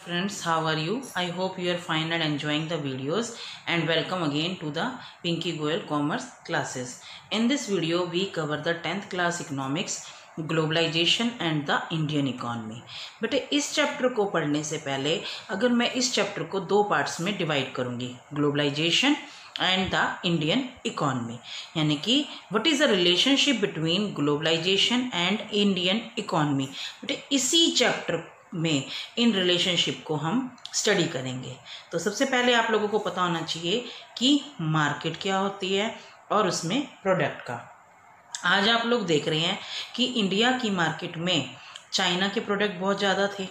Friends, how are you? I hope you are fine and enjoying the videos, and welcome again to the Pinky Goyal Commerce classes. In this video we cover the 10th class economics, globalisation and the Indian economy. बेटे इस chapter को पढ़ने से पहले अगर मैं इस chapter को दो पार्ट्स में डिवाइड करूंगी, globalisation and the Indian economy, यानी कि what is the relationship between globalisation and Indian economy. बेटे इसी चैप्टर में इन रिलेशनशिप को हम स्टडी करेंगे। तो सबसे पहले आप लोगों को पता होना चाहिए कि मार्केट क्या होती है और उसमें प्रोडक्ट का। आज आप लोग देख रहे हैं कि इंडिया की मार्केट में चाइना के प्रोडक्ट बहुत ज़्यादा थे,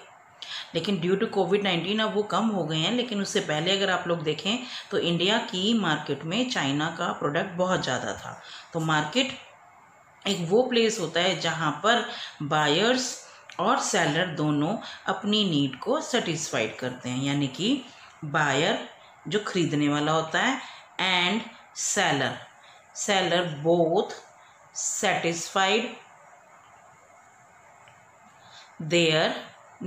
लेकिन ड्यू टू कोविड-19 अब वो कम हो गए हैं। लेकिन उससे पहले अगर आप लोग देखें तो इंडिया की मार्केट में चाइना का प्रोडक्ट बहुत ज़्यादा था। तो मार्केट एक वो प्लेस होता है जहाँ पर बायर्स और सेलर दोनों अपनी नीड को सेटिस्फाइड करते हैं, यानी कि बायर जो खरीदने वाला होता है and seller both satisfied their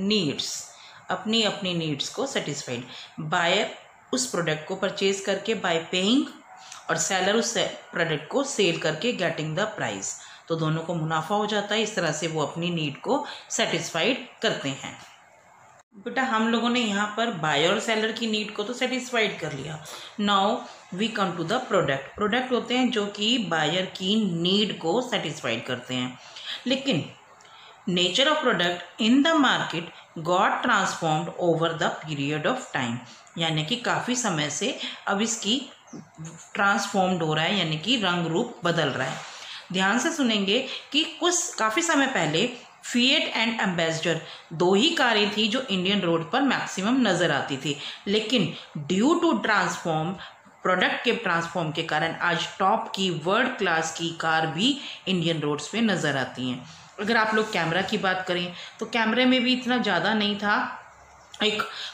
needs, अपनी अपनी नीड्स को सेटिस्फाइड। बायर उस प्रोडक्ट को परचेज करके बाय पेइंग, और सेलर उस प्रोडक्ट को सेल करके गेटिंग द प्राइस। तो दोनों को मुनाफा हो जाता है। इस तरह से वो अपनी नीड को सेटिस्फाइड करते हैं। बेटा हम लोगों ने यहाँ पर बायर और सेलर की नीड को तो सेटिस्फाइड कर लिया। Now we come to the product. Product होते हैं जो कि बायर की नीड को सेटिस्फाइड करते हैं, लेकिन nature of product in the market got transformed over the period of time, यानी कि काफ़ी समय से अब इसकी ट्रांसफॉर्म्ड हो रहा है, यानी कि रंग रूप बदल रहा है। ध्यान से सुनेंगे कि काफ़ी समय पहले फिएट एंड एम्बेसडर दो ही कारें थी जो इंडियन रोड पर मैक्सिमम नज़र आती थी, लेकिन ड्यू टू प्रोडक्ट के ट्रांसफॉर्म के कारण आज टॉप की वर्ल्ड क्लास की कार भी इंडियन रोड्स पे नज़र आती हैं। अगर आप लोग कैमरा की बात करें तो कैमरे में भी इतना ज़्यादा नहीं था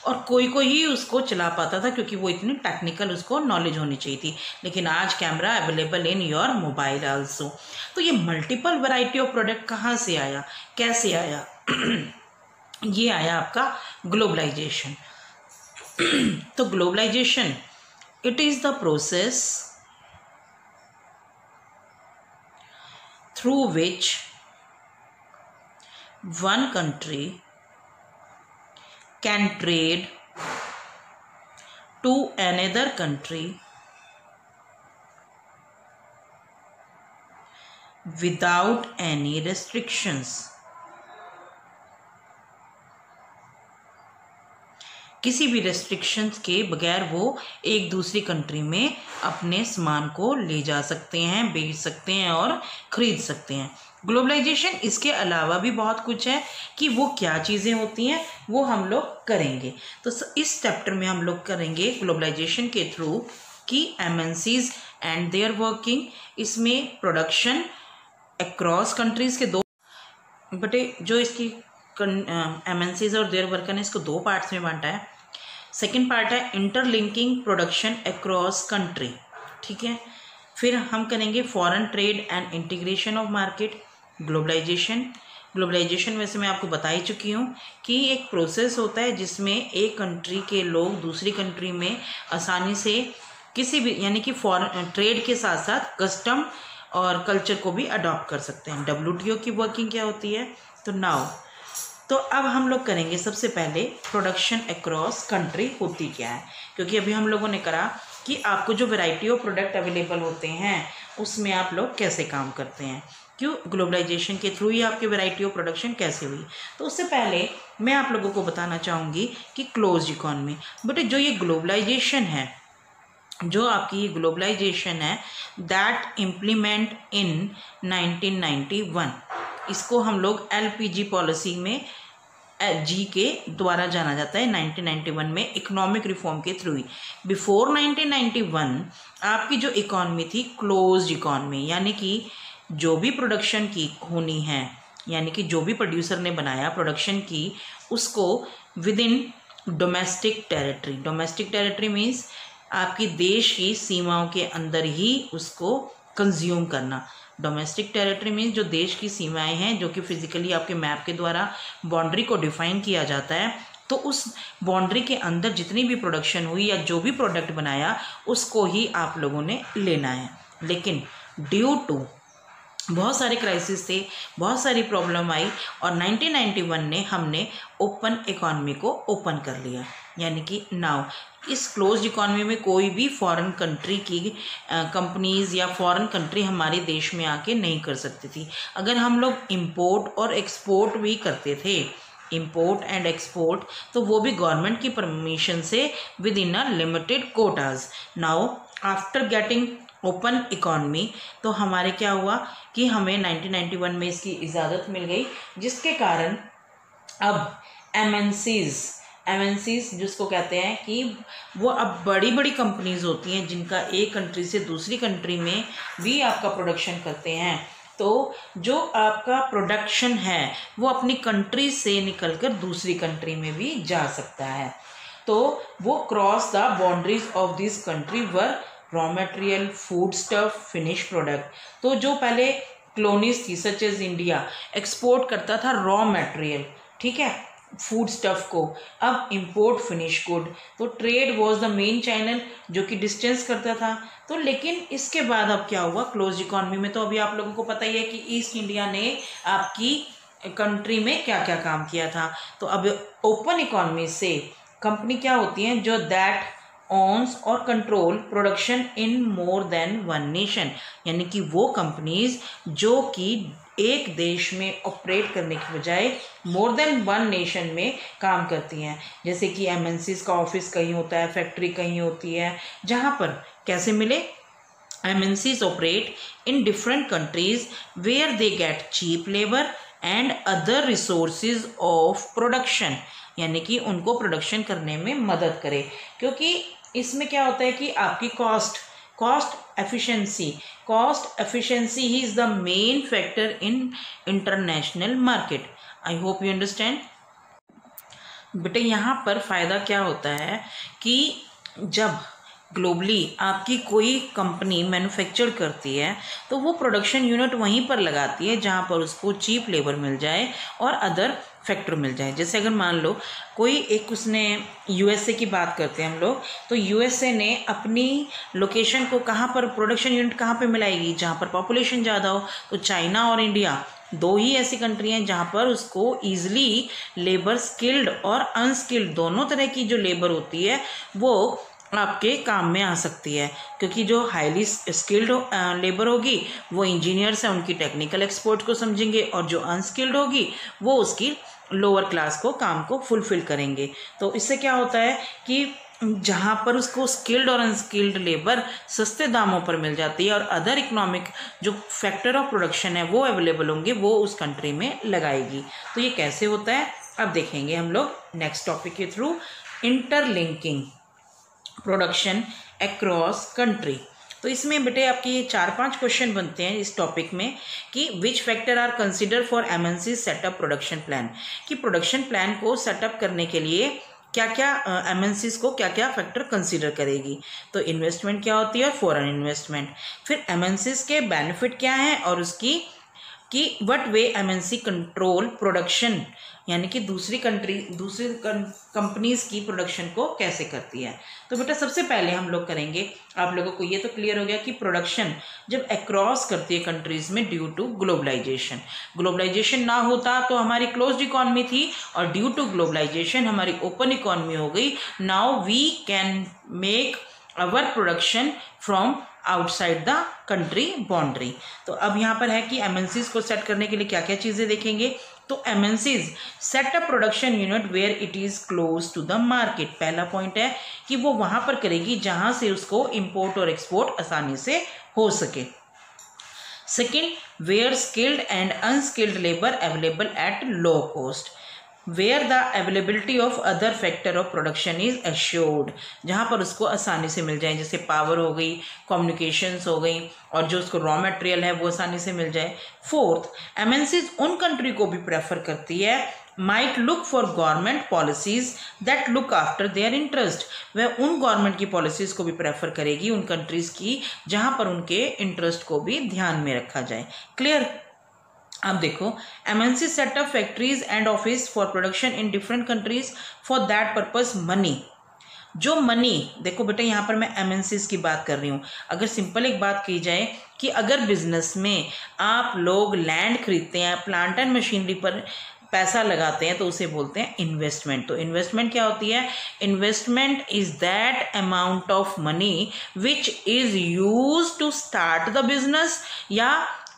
और कोई ही उसको चला पाता था, क्योंकि वो इतनी टेक्निकल उसको नॉलेज होनी चाहिए थी। लेकिन आज camera available in your mobile also. तो ये मल्टीपल वैरायटी ऑफ प्रोडक्ट कहाँ से आया, कैसे आया? ये आया आपका ग्लोबलाइजेशन। तो globalisation it is the process through which one country can trade to another country without any restrictions। किसी भी रेस्ट्रिक्शंस के बगैर वो एक दूसरी कंट्री में अपने सामान को ले जा सकते हैं, बेच सकते हैं और ख़रीद सकते हैं। ग्लोबलाइजेशन इसके अलावा भी बहुत कुछ है कि वो क्या चीज़ें होती हैं वो हम लोग करेंगे। तो इस चैप्टर में हम लोग करेंगे ग्लोबलाइजेशन के थ्रू कि एमएनसीज एंड देयर वर्किंग, इसमें प्रोडक्शन अक्रॉस कंट्रीज़ के दो बटे जो इसकी एमएनसीज और देयर वर्कर ने इसको दो पार्ट्स में बांटा है। सेकेंड पार्ट है इंटरलिंकिंग प्रोडक्शन अक्रॉस कंट्री, ठीक है। फिर हम करेंगे foreign trade and integration of market. Globalisation वैसे मैं आपको बता ही चुकी हूँ कि एक प्रोसेस होता है जिसमें एक कंट्री के लोग दूसरी कंट्री में आसानी से किसी भी, यानी कि फॉरेन ट्रेड के साथ साथ कस्टम और कल्चर को भी अडॉप्ट कर सकते हैं। WTO की वर्किंग क्या होती है? तो अब हम लोग करेंगे सबसे पहले प्रोडक्शन अक्रॉस कंट्री होती क्या है, क्योंकि अभी हम लोगों ने करा कि आपको जो वैरायटी ऑफ प्रोडक्ट अवेलेबल होते हैं उसमें आप लोग कैसे काम करते हैं, क्यों ग्लोबलाइजेशन के थ्रू ही आपकी वैरायटी ऑफ प्रोडक्शन कैसे हुई। तो उससे पहले मैं आप लोगों को बताना चाहूँगी कि क्लोज्ड इकॉनमी। बट जो ये ग्लोबलाइजेशन है, जो आपकी ये ग्लोबलाइजेशन है दैट इम्प्लीमेंट इन 1991, इसको हम लोग LPG पॉलिसी में जी के द्वारा जाना जाता है। 1991 में इकोनॉमिक रिफॉर्म के थ्रू ही। बिफोर 1991 आपकी जो इकॉनमी थी क्लोज्ड इकॉनमी, यानी कि जो भी प्रोडक्शन की होनी है, यानी कि जो भी प्रोड्यूसर ने बनाया प्रोडक्शन की, उसको with in domestic territory. Domestic territory means आपकी देश की सीमाओं के अंदर ही उसको कंज्यूम करना। डोमेस्टिक टेरिटरी मीन्स जो देश की सीमाएं हैं, जो कि फिजिकली आपके मैप के द्वारा बाउंड्री को डिफाइन किया जाता है, तो उस बाउंड्री के अंदर जितनी भी प्रोडक्शन हुई या जो भी प्रोडक्ट बनाया उसको ही आप लोगों ने लेना है। लेकिन ड्यू टू बहुत सारे क्राइसिस थे, बहुत सारी प्रॉब्लम आई और 1991 ने हमने ओपन इकॉनमी को ओपन कर लिया। यानी कि नाउ इस क्लोज्ड इकॉनमी में कोई भी फॉरेन कंट्री की कंपनीज या फॉरेन कंट्री हमारे देश में आके नहीं कर सकती थी। अगर हम लोग इंपोर्ट और एक्सपोर्ट भी करते थे, इंपोर्ट एंड एक्सपोर्ट, तो वो भी गवर्नमेंट की परमिशन से with in a limited Kota's. Now after getting open economy तो हमारे क्या हुआ कि हमें 1991 में इसकी इजाज़त मिल गई, जिसके कारण अब एमएनसीज जिसको कहते हैं कि वो अब बड़ी बड़ी कंपनीज होती हैं जिनका एक कंट्री से दूसरी कंट्री में भी आपका प्रोडक्शन करते हैं। तो जो आपका प्रोडक्शन है वो अपनी कंट्री से निकलकर दूसरी कंट्री में भी जा सकता है। तो वो cross the boundaries of this country were raw material, food stuff, finish product. तो जो पहले कॉलोनीज थी सच एज इंडिया एक्सपोर्ट करता था रॉ मटेरियल, ठीक है, फूड स्टफ को, अब इंपोर्ट फिनिश गुड। तो trade was the main channel जो कि डिस्टेंस करता था। तो लेकिन इसके बाद अब क्या हुआ क्लोज इकॉनमी में, तो अभी आप लोगों को पता ही है कि ईस्ट इंडिया ने आपकी कंट्री में क्या क्या काम किया था। तो अब ओपन इकॉनमी से कंपनी क्या होती है जो दैट ओन्स और control production in more than one nation, यानी कि वो कंपनीज जो कि एक देश में ऑपरेट करने की बजाय मोर देन वन नेशन में काम करती हैं। जैसे कि एमएनसीज का ऑफिस कहीं होता है, फैक्ट्री कहीं होती है, जहाँ पर कैसे मिले MNCs operate in different countries where they get cheap labor and other resources of production, यानी कि उनको प्रोडक्शन करने में मदद करे। क्योंकि इसमें क्या होता है कि आपकी cost efficiency he is the main factor in international market. I hope you understand. बेटे यहाँ पर फ़ायदा क्या होता है कि जब ग्लोबली आपकी कोई कंपनी मैन्युफैक्चर करती है तो वो प्रोडक्शन यूनिट वहीं पर लगाती है जहाँ पर उसको चीप लेबर मिल जाए और अदर फैक्टर मिल जाए। जैसे अगर मान लो कोई एक उसने यूएसए की बात करते हैं हम लोग, तो यूएसए ने अपनी लोकेशन को कहाँ पर प्रोडक्शन यूनिट कहाँ पे मिलाएगी, जहाँ पर पॉपुलेशन ज़्यादा हो। तो चाइना और इंडिया दो ही ऐसी कंट्री हैं जहाँ पर उसको ईजिली लेबर स्किल्ड और अनस्किल्ड दोनों तरह की जो लेबर होती है वो आपके काम में आ सकती है। क्योंकि जो हाईली स्किल्ड लेबर होगी वो इंजीनियर्स हैं, उनकी टेक्निकल एक्सपर्ट को समझेंगे, और जो अनस्किल्ड होगी वो उसकी लोअर क्लास को काम को फुलफिल करेंगे। तो इससे क्या होता है कि जहाँ पर उसको स्किल्ड और अनस्किल्ड लेबर सस्ते दामों पर मिल जाती है और अदर इकोनॉमिक जो फैक्टर ऑफ प्रोडक्शन है वो अवेलेबल होंगे, वो उस कंट्री में लगाएगी। तो ये कैसे होता है अब देखेंगे हम लोग नेक्स्ट टॉपिक के through, interlinking production across country. तो इसमें बेटे आपके ये 4-5 क्वेश्चन बनते हैं इस टॉपिक में कि which factor are consider for MNC setup production plan, कि प्रोडक्शन प्लान को सेटअप करने के लिए क्या क्या एमएनसीज को क्या क्या फैक्टर कंसीडर करेगी। तो इन्वेस्टमेंट क्या होती है और फॉरेन इन्वेस्टमेंट, फिर एमएनसीज के बेनिफिट क्या हैं और उसकी कि what way MNC control production, यानी कि दूसरी कंपनीज की प्रोडक्शन को कैसे करती है। तो बेटा सबसे पहले हम लोग करेंगे, आप लोगों को ये तो क्लियर हो गया कि प्रोडक्शन जब अक्रॉस करती है कंट्रीज में ड्यू टू ग्लोबलाइजेशन ना होता तो हमारी क्लोज्ड इकॉनमी थी, और ड्यू टू ग्लोबलाइजेशन हमारी ओपन इकॉनमी हो गई। Now we can make our production from outside the country boundary. तो अब यहाँ पर है कि एमएनसीज को सेट करने के लिए क्या क्या चीज़ें देखेंगे। तो MNCs set up production unit where it is close to the market. पहला पॉइंट है कि वो वहाँ पर करेगी जहाँ से उसको इंपोर्ट और एक्सपोर्ट आसानी से हो सके। Second, where skilled and unskilled labour available at low cost, where the availability of other factor of production is assured, जहाँ पर उसको आसानी से मिल जाए, जैसे पावर हो गई, कम्युनिकेशंस हो गई, और जो उसको रॉ मटेरियल है वो आसानी से मिल जाए। फोर्थ, एमएनसीज उन कंट्री को भी प्रेफर करती है might look for government policies that look after their interest, वह उन गवर्नमेंट की पॉलिसीज को भी प्रेफर करेगी उन कंट्रीज की जहाँ पर उनके इंटरेस्ट को भी ध्यान में रखा जाए। क्लियर। अब देखो, MNC setup factories and office for production in different countries for that purpose money. जो मनी, देखो बेटा यहाँ पर मैं एमएनसीज की बात कर रही हूँ। अगर सिंपल एक बात की जाए कि अगर बिजनेस में आप लोग लैंड खरीदते हैं, प्लांट एंड मशीनरी पर पैसा लगाते हैं, तो उसे बोलते हैं इन्वेस्टमेंट। तो इन्वेस्टमेंट क्या होती है? Investment is that amount of money which is use to start the business या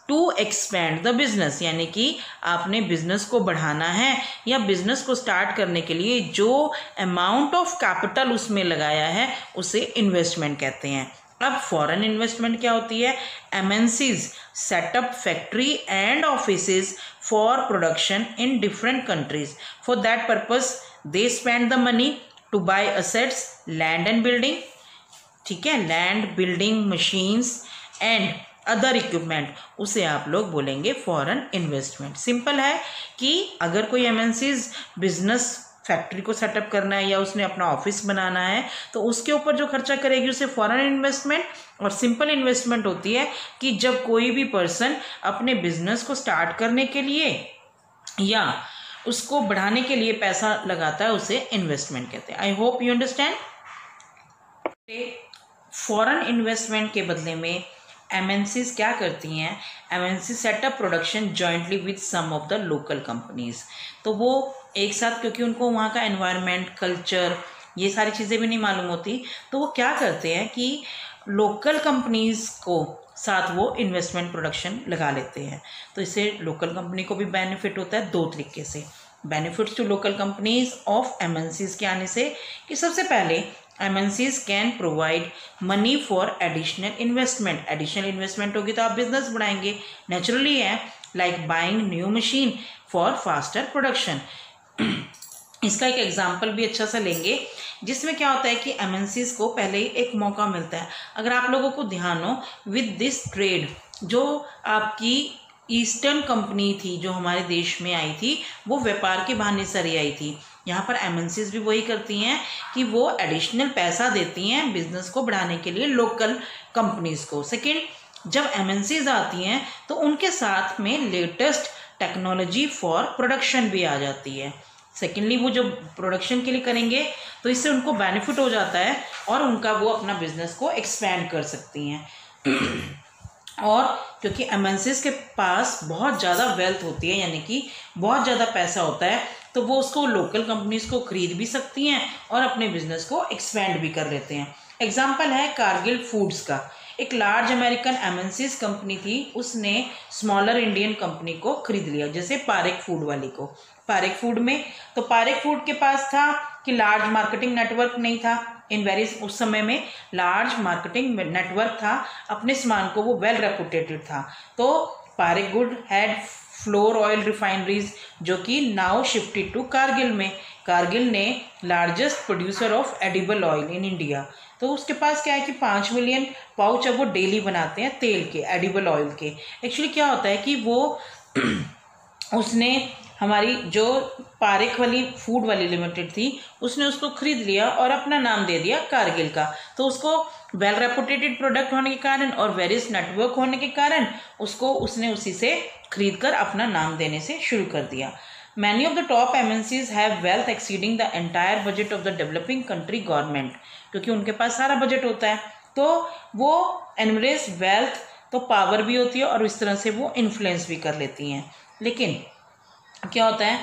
टू एक्सपेंड द बिजनेस, यानी कि आपने बिजनेस को बढ़ाना है या बिजनेस को स्टार्ट करने के लिए जो अमाउंट ऑफ कैपिटल उसमें लगाया है उसे इन्वेस्टमेंट कहते हैं। अब फॉरेन इन्वेस्टमेंट क्या होती है? MNCs setup factory and offices for production in different countries for that purpose they spend the money to buy assets, land and building, ठीक है, land, building, machines and other equipment, उसे आप लोग बोलेंगे foreign investment. Simple है कि अगर कोई एमएनसीज बिजनेस फैक्ट्री को सेटअप करना है या उसने अपना ऑफिस बनाना है तो उसके ऊपर जो खर्चा करेगी उसे फॉरेन इन्वेस्टमेंट। और सिंपल इन्वेस्टमेंट होती है कि जब कोई भी पर्सन अपने बिजनेस को स्टार्ट करने के लिए या उसको बढ़ाने के लिए पैसा लगाता है उसे इन्वेस्टमेंट कहते हैं। I hope you understand. Foreign investment के बदले में एमएनसीज क्या करती हैं? MNC setup production jointly with some of the local companies. तो वो एक साथ, क्योंकि उनको वहाँ का एनवायरनमेंट, कल्चर, ये सारी चीज़ें भी नहीं मालूम होती, तो वो क्या करते हैं कि लोकल कंपनीज को साथ वो इन्वेस्टमेंट प्रोडक्शन लगा लेते हैं। तो इससे लोकल कंपनी को भी बेनिफिट होता है दो तरीके से। Benefits to local companies of MNCs के आने से कि सबसे पहले MNCs can provide money for additional investment. Additional investment होगी तो आप बिजनेस बढ़ाएंगे, नेचुरली है, like buying new machine for faster production. इसका एक एग्जांपल भी अच्छा सा लेंगे जिसमें क्या होता है कि MNCs को पहले ही एक मौका मिलता है। अगर आप लोगों को ध्यान हो, विद दिस ट्रेड, जो आपकी ईस्टर्न कंपनी थी जो हमारे देश में आई थी, वो व्यापार के बहाने सरी आई थी। यहाँ पर एमएनसीज भी वही करती हैं कि वो एडिशनल पैसा देती हैं बिजनेस को बढ़ाने के लिए लोकल कंपनीज को। सेकंड, जब एमएनसीज आती हैं तो उनके साथ में लेटेस्ट टेक्नोलॉजी फॉर प्रोडक्शन भी आ जाती है। सेकेंडली, वो जो प्रोडक्शन के लिए करेंगे तो इससे उनको बेनिफिट हो जाता है और उनका वो अपना बिजनेस को एक्सपेंड कर सकती हैं। और क्योंकि एमएनसीज के पास बहुत ज़्यादा वेल्थ होती है, यानी कि बहुत ज़्यादा पैसा होता है, तो वो उसको लोकल कंपनीज को खरीद भी सकती हैं और अपने बिजनेस को एक्सपेंड भी कर लेते हैं। एग्जाम्पल है कारगिल फूड्स का। एक लार्ज अमेरिकन एमएनसीज कंपनी थी, उसने स्मॉलर इंडियन कंपनी को खरीद लिया, जैसे पारेख फूड वाली को। पारेख फूड में, तो पारेख फूड के पास था कि लार्ज मार्केटिंग नेटवर्क नहीं था इन वेरियस, उस समय में लार्ज मार्केटिंग नेटवर्क था, अपने सामान को वो वेल रेपुटेटेड था। तो Parekh good had floor oil refineries जो कि नाउ शिफ्टेड टू कारगिल में। कारगिल ने largest producer of edible oil in India, तो उसके पास क्या है कि 5 मिलियन पाउच अब वो डेली बनाते हैं तेल के, एडिबल ऑयल के। एक्चुअली क्या होता है कि वो उसने हमारी जो पारेख वाली फूड वाली लिमिटेड थी, उसने उसको खरीद लिया और अपना नाम दे दिया कारगिल का। तो उसको वेल रेपुटेटेड प्रोडक्ट होने के कारण और वेरियस नेटवर्क होने के कारण उसने उसी से खरीद कर अपना नाम देने से शुरू कर दिया। Many of the top MNCs have wealth exceeding the entire budget of the developing country government, क्योंकि उनके पास सारा बजट होता है, तो वो एनवरेज वेल्थ, तो पावर भी होती है और इस तरह से वो इन्फ्लुएंस भी कर लेती हैं। लेकिन क्या होता है,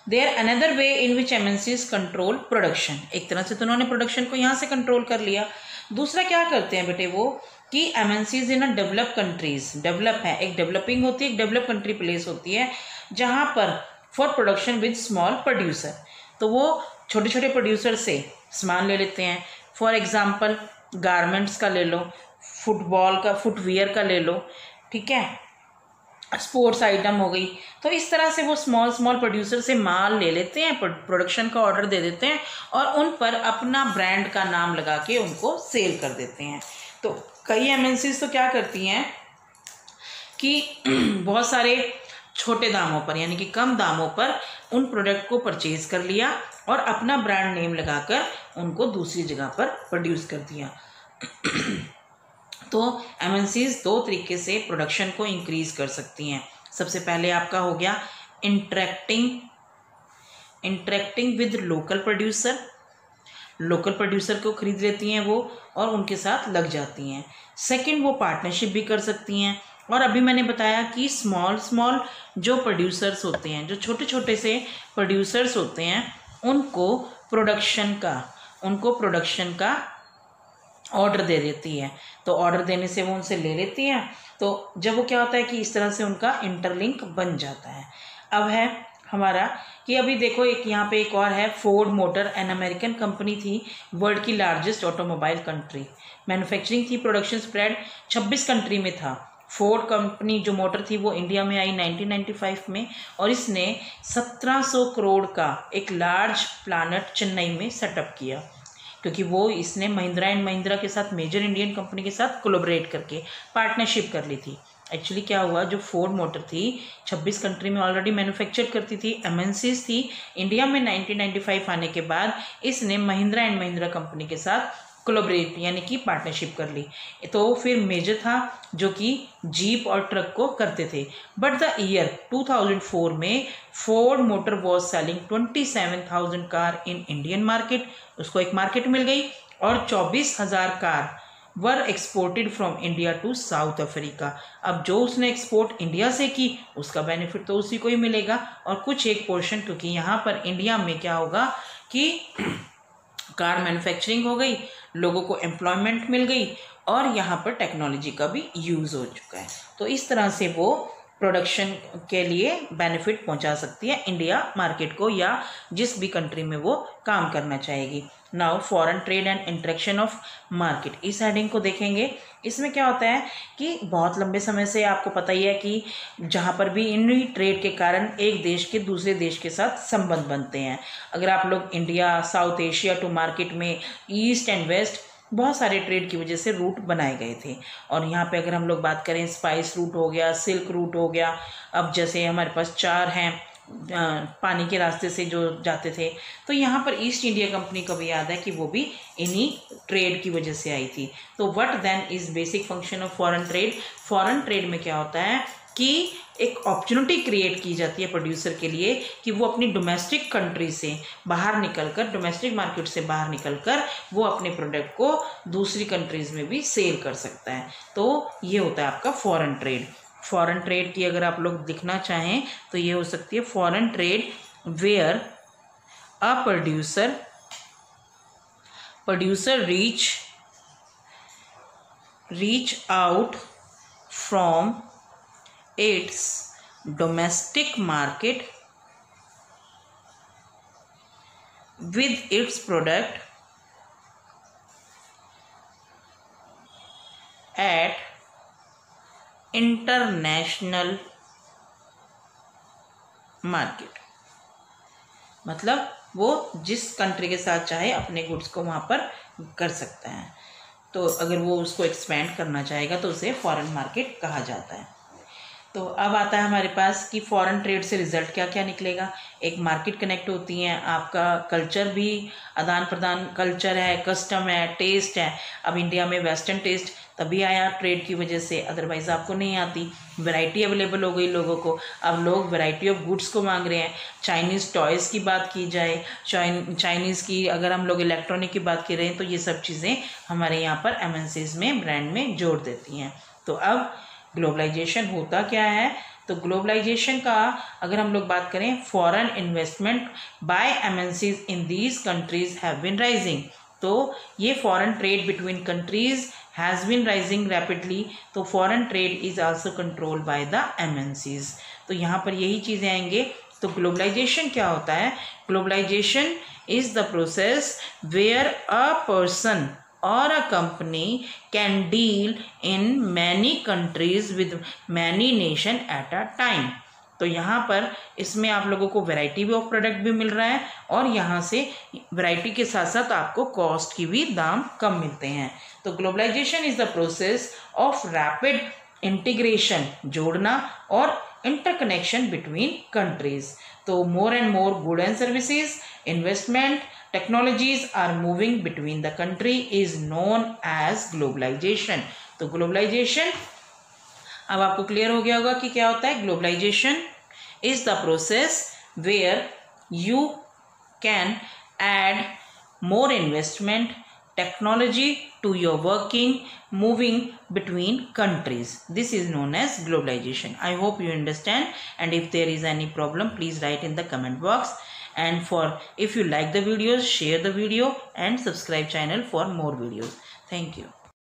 there another way in which MNCs control production. एक तरह से तो उन्होंने प्रोडक्शन को यहाँ से कंट्रोल कर लिया। दूसरा क्या करते हैं बेटे वो कि एमएनसीज इन अ डेवलप कंट्रीज, डेवलप है, एक डेवलपिंग होती है, एक डेवलप कंट्री प्लेस होती है, जहाँ पर for production with small producer, तो वो छोटे छोटे प्रोड्यूसर से सामान ले लेते हैं। फॉर एग्जाम्पल गारमेंट्स का ले लो, फुटबॉल का, फुटवियर का ले लो, ठीक है, स्पोर्ट्स आइटम हो गई। तो इस तरह से वो स्मॉल प्रोड्यूसर से माल ले लेते हैं, प्रोडक्शन का ऑर्डर दे देते हैं और उन पर अपना ब्रांड का नाम लगा के उनको सेल कर देते हैं। तो कई एमएनसीज तो क्या करती हैं कि बहुत सारे छोटे दामों पर, यानी कि कम दामों पर उन प्रोडक्ट को परचेज कर लिया और अपना ब्रांड नेम लगाकर उनको दूसरी जगह पर प्रोड्यूस कर दिया। तो एमएनसीज दो तरीके से प्रोडक्शन को इंक्रीज कर सकती हैं। सबसे पहले आपका हो गया इंटरेक्टिंग विद लोकल प्रोड्यूसर को खरीद लेती हैं वो और उनके साथ लग जाती हैं। सेकंड, वो पार्टनरशिप भी कर सकती हैं। और अभी मैंने बताया कि स्मॉल जो प्रोड्यूसर्स होते हैं, जो छोटे छोटे से प्रोड्यूसर्स होते हैं, उनको प्रोडक्शन का ऑर्डर दे देती है। तो ऑर्डर देने से वो उनसे ले लेती हैं। तो जब वो क्या होता है कि इस तरह से उनका इंटरलिंक बन जाता है। अब है हमारा कि अभी देखो एक यहाँ पे एक और है, Ford motor, an American company थी, वर्ल्ड की लार्जेस्ट ऑटोमोबाइल कंट्री, मैन्युफैक्चरिंग थी, प्रोडक्शन स्प्रेड 26 कंट्री में था। फोर्ड कंपनी जो मोटर थी वो इंडिया में आई 1995 में, और इसने 1700 करोड़ का एक लार्ज प्लांट चेन्नई में सेटअप किया, क्योंकि वो इसने महिंद्रा एंड महिंद्रा के साथ, मेजर इंडियन कंपनी के साथ कोलैबोरेट करके पार्टनरशिप कर ली थी। एक्चुअली क्या हुआ, जो फोर्ड मोटर थी 26 कंट्री में ऑलरेडी मैन्युफैक्चर करती थी, एमएनसीज थी। इंडिया में 1995 आने के बाद इसने महिंद्रा एंड महिंद्रा कंपनी के साथ कोलैबोरेट यानी कि पार्टनरशिप कर ली। तो फिर मेजर था जो कि जीप और ट्रक को करते थे। बट द ईयर 2004 में Ford Motor was selling 27,000 car in Indian market, उसको एक मार्केट मिल गई, और 24,000 car were exported from India to South Africa. अब जो उसने एक्सपोर्ट इंडिया से की उसका बेनिफिट तो उसी को ही मिलेगा, और कुछ एक पोर्शन, क्योंकि यहाँ पर इंडिया में क्या होगा कि कार मैन्युफैक्चरिंग हो गई, लोगों को एम्प्लॉयमेंट मिल गई, और यहाँ पर टेक्नोलॉजी का भी यूज़ हो चुका है। तो इस तरह से वो प्रोडक्शन के लिए बेनिफिट पहुंचा सकती है इंडिया मार्केट को, या जिस भी कंट्री में वो काम करना चाहेगी। Now foreign trade and interaction of market, इस हेडिंग को देखेंगे। इसमें क्या होता है कि बहुत लंबे समय से आपको पता ही है कि जहाँ पर भी इन ट्रेड के कारण एक देश के दूसरे देश के साथ संबंध बनते हैं। अगर आप लोग India South Asia to market में ईस्ट एंड वेस्ट बहुत सारे ट्रेड की वजह से रूट बनाए गए थे। और यहाँ पे अगर हम लोग बात करें, स्पाइस रूट हो गया, सिल्क रूट हो गया, अब जैसे हमारे पास 4 हैं पानी के रास्ते से जो जाते थे, तो यहाँ पर ईस्ट इंडिया कंपनी को भी याद है कि वो भी इन्हीं ट्रेड की वजह से आई थी। तो what then is basic function of foreign trade. Foreign trade में क्या होता है कि एक अपॉर्चुनिटी क्रिएट की जाती है प्रोड्यूसर के लिए कि वो अपनी डोमेस्टिक कंट्री से बाहर निकलकर, डोमेस्टिक मार्केट से बाहर निकलकर वो अपने प्रोडक्ट को दूसरी कंट्रीज़ में भी सेल कर सकता है। तो ये होता है आपका फॉरेन ट्रेड। फॉरेन ट्रेड की अगर आप लोग दिखना चाहें तो ये हो सकती है foreign trade where a producer reach out from its domestic market with its product at international market। मतलब वो जिस कंट्री के साथ चाहे अपने गुड्स को वहाँ पर कर सकता है। तो अगर वो उसको एक्सपेंड करना चाहेगा तो उसे फॉरेन मार्केट कहा जाता है। तो अब आता है हमारे पास कि फॉरेन ट्रेड से रिजल्ट क्या क्या निकलेगा। एक मार्केट कनेक्ट होती है, आपका कल्चर भी आदान प्रदान, कल्चर है, कस्टम है, टेस्ट है। अब इंडिया में वेस्टर्न टेस्ट तभी आया ट्रेड की वजह से, अदरवाइज़ आपको नहीं आती। वैरायटी अवेलेबल हो गई लोगों को, अब लोग वैरायटी ऑफ गुड्स को मांग रहे हैं। चाइनीज़ टॉयज़ की बात की जाए, चाइनीज़ की अगर हम लोग इलेक्ट्रॉनिक की बात कर रहे हैं, तो ये सब चीज़ें हमारे यहाँ पर एमएनसीज में ब्रांड में जोड़ देती हैं। तो अब ग्लोबलाइजेशन होता क्या है, तो ग्लोबलाइजेशन का अगर हम लोग बात करें, foreign investment by MNCs in these countries have been rising. तो ये foreign trade between countries has been rising rapidly. तो foreign trade is also controlled by the MNCs. तो यहाँ पर यही चीज़ें आएंगे। तो ग्लोबलाइजेशन क्या होता है, globalisation is the process where a person or a company can deal in many countries with many nation at a time। तो यहाँ पर इसमें आप लोगों को वैरायटी भी ऑफ प्रोडक्ट भी मिल रहा है, और यहाँ से वैरायटी के साथ साथ आपको कॉस्ट की भी दाम कम मिलते हैं। तो globalization is the process of rapid integration, जोड़ना और इंटरकनेक्शन बिटवीन कंट्रीज। तो more and more good and services, investment, technologies are moving between the country is known as globalization। तो globalization अब आपको क्लियर हो गया होगा कि क्या होता है। Globalisation is the process where you can add more investment technology to your working moving between countries. This is known as globalization. I hope you understand, and if there is any problem, please write in the comment box. And if you like the videos, share the video and subscribe channel for more videos. Thank you.